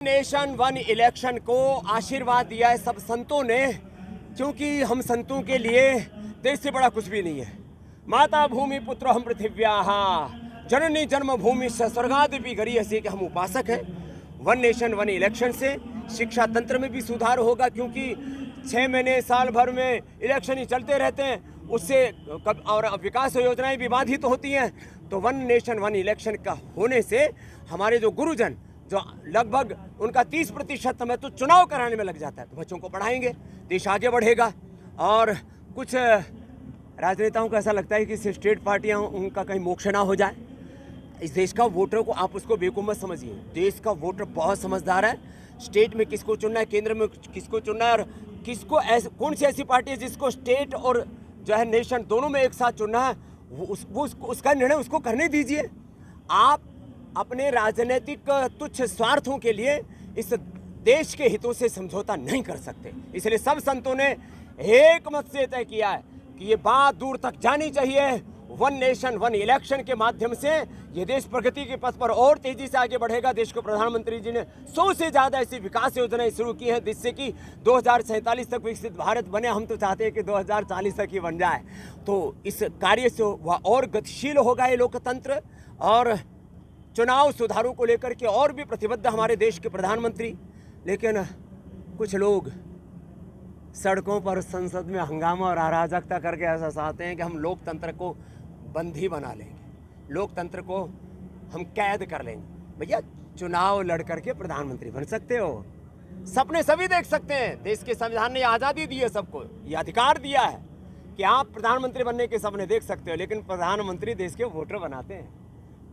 Nation one election को आशीर्वाद दिया है सब संतों ने, क्योंकि हम संतों के लिए देश से बड़ा कुछ भी नहीं है। माता भूमि पुत्र हम पृथिव्याः जननी जन्मभूमि स्वर्गादपि गरीयसी के हम उपासक हैं। वन नेशन वन इलेक्शन से शिक्षा तंत्र में भी सुधार होगा, क्योंकि 6 महीने साल भर में इलेक्शन ही चलते रहते हैं, उससे और विकास योजनाएं भी बाधित होती हैं। तो वन नेशन वन इलेक्शन का होने से हमारे जो गुरुजन जो लगभग उनका 30% समय तो चुनाव कराने में लग जाता है, तो बच्चों को पढ़ाएंगे, देश आगे बढ़ेगा। और कुछ राजनेताओं को ऐसा लगता है कि स्टेट पार्टियां उनका कहीं मोक्ष ना हो जाए। इस देश का वोटर को आप उसको बेवकूफ़ मत समझिए, देश का वोटर बहुत समझदार है। स्टेट में किसको चुनना है, केंद्र में किसको चुनना है, और किसको कौन सी ऐसी पार्टी है जिसको स्टेट और जो है नेशन दोनों में एक साथ चुनना है, उसका निर्णय उसको करने दीजिए। आप अपने राजनीतिक तुच्छ स्वार्थों के लिए इस देश के हितों से समझौता नहीं कर सकते। इसलिए सब संतों ने एक मत से तय किया है कि ये बात दूर तक जानी चाहिए। वन नेशन वन इलेक्शन के माध्यम से ये देश प्रगति के पथ पर और तेजी से आगे बढ़ेगा। देश को प्रधानमंत्री जी ने 100 से ज़्यादा ऐसी विकास योजनाएं शुरू की हैं, जिससे कि 2047 तक विकसित भारत बने। हम तो चाहते हैं कि 2040 तक ही बन जाए। तो इस कार्य से वह और गतिशील होगा ये लोकतंत्र। और चुनाव सुधारों को लेकर के और भी प्रतिबद्ध हमारे देश के प्रधानमंत्री। लेकिन कुछ लोग सड़कों पर संसद में हंगामा और अराजकता करके ऐसा चाहते हैं कि हम लोकतंत्र को बंदी बना लेंगे, लोकतंत्र को हम कैद कर लेंगे। भैया चुनाव लड़ करके प्रधानमंत्री बन सकते हो, सपने सभी देख सकते हैं। देश के संविधान ने आज़ादी दी है सबको, ये अधिकार दिया है कि आप प्रधानमंत्री बनने के सपने देख सकते हो। लेकिन प्रधानमंत्री देश के वोटर बनाते हैं,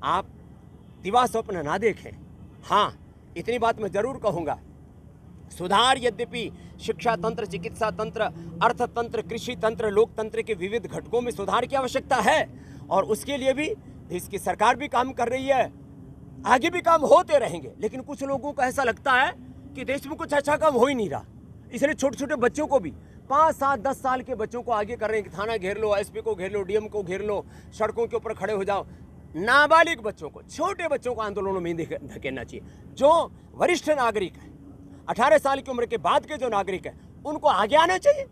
आप दिवा स्वप्न ना देखें। हाँ, इतनी बात मैं जरूर कहूँगा, सुधार यद्यपि शिक्षा तंत्र, चिकित्सा तंत्र, अर्थतंत्र, कृषि तंत्र, लोकतंत्र के विविध घटकों में सुधार की आवश्यकता है, और उसके लिए भी देश की सरकार भी काम कर रही है, आगे भी काम होते रहेंगे। लेकिन कुछ लोगों को ऐसा लगता है कि देश में कुछ अच्छा काम हो ही नहीं रहा, इसलिए छोटे छोटे बच्चों को भी 5, 7, 10 साल के बच्चों को आगे कर रहे हैं कि थाना घेर लो, एसपी को घेर लो, डीएम को घेर लो, सड़कों के ऊपर खड़े हो जाओ। नाबालिग बच्चों को, छोटे बच्चों को आंदोलनों में धकेलना चाहिए। जो वरिष्ठ नागरिक है, 18 साल की उम्र के बाद के जो नागरिक हैं, उनको आगे आना चाहिए।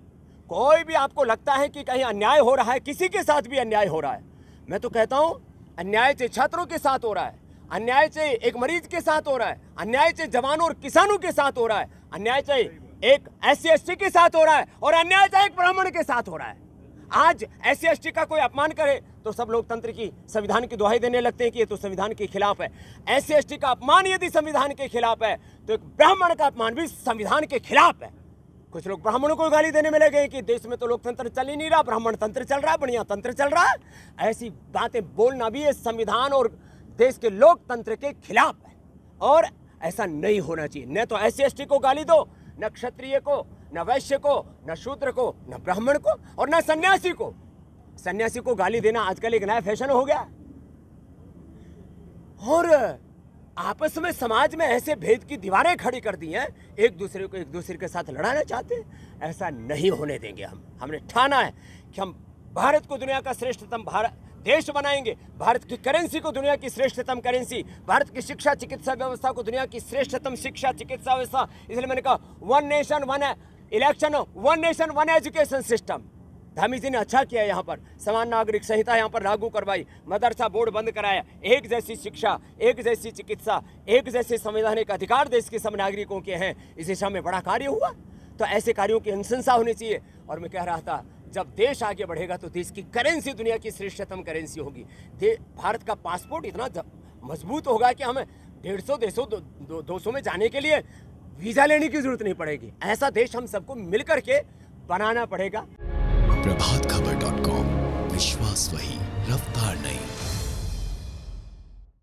कोई भी आपको लगता है कि कहीं अन्याय हो रहा है, किसी के साथ भी अन्याय हो रहा है, मैं तो कहता हूं अन्याय चाहे छात्रों के साथ हो रहा है, अन्याय चाहे एक मरीज के साथ हो रहा है, अन्याय चाहे जवानों और किसानों के साथ हो रहा है, अन्याय चाहे एक SC ST के साथ हो रहा है, और अन्याय चाहे एक ब्राह्मण के साथ हो रहा है। आज SC ST का कोई अपमान करे तो सब लोकतंत्र की, संविधान की दुहाई देने लगते हैं कि ये तो संविधान के खिलाफ है। SC ST का अपमान यदि संविधान के खिलाफ है, तो एक ब्राह्मण का अपमान भी संविधान के खिलाफ है। कुछ लोग ब्राह्मणों को गाली देने में लगे कि देश में तो लोकतंत्र चल ही नहीं रहा, ब्राह्मण तंत्र चल रहा है, बढ़िया तंत्र चल रहा है। ऐसी बातें बोलना भी ये संविधान और देश के लोकतंत्र के खिलाफ है, और ऐसा नहीं होना चाहिए। न तो SC ST को गाली दो, न क्षत्रिय को, न वैश्य को, न शूद्र को, न ब्राह्मण को, और न सन्यासी को। सन्यासी को गाली देना आजकल एक नया फैशन हो गया। और आपस में समाज में ऐसे भेद की दीवारें खड़ी कर दी हैं, एक दूसरे को एक दूसरे के साथ लड़ाना चाहते हैं। ऐसा नहीं होने देंगे हम। हमने ठाना है कि हम भारत को दुनिया का श्रेष्ठतम देश बनाएंगे, भारत की करेंसी को दुनिया की श्रेष्ठतम करेंसी, भारत की शिक्षा चिकित्सा व्यवस्था को दुनिया की श्रेष्ठतम शिक्षा चिकित्सा व्यवस्था। इसलिए मैंने कहा one nation one election, one nation one education system. Dhami ji ने अच्छा किया, यहाँ पर समान नागरिक संहिता यहाँ पर लागू करवाई, मदरसा बोर्ड बंद कराया, एक जैसी शिक्षा, एक जैसी चिकित्सा, एक जैसे संवैधानिक अधिकार देश के सब नागरिकों के हैं। इस दिशा में बड़ा कार्य हुआ, तो ऐसे कार्यों की अनुशंसा होनी चाहिए। और मैं कह रहा था, जब देश आगे बढ़ेगा तो देश की करेंसी दुनिया की श्रेष्ठतम करेंसी होगी। भारत का पासपोर्ट इतना मजबूत होगा कि हमें 150 देशों 200 में जाने के लिए वीजा लेने की जरूरत नहीं पड़ेगी। ऐसा देश हम सबको मिलकर के बनाना पड़ेगा। प्रभातखबर.com, विश्वास वही, रफ्तार नहीं।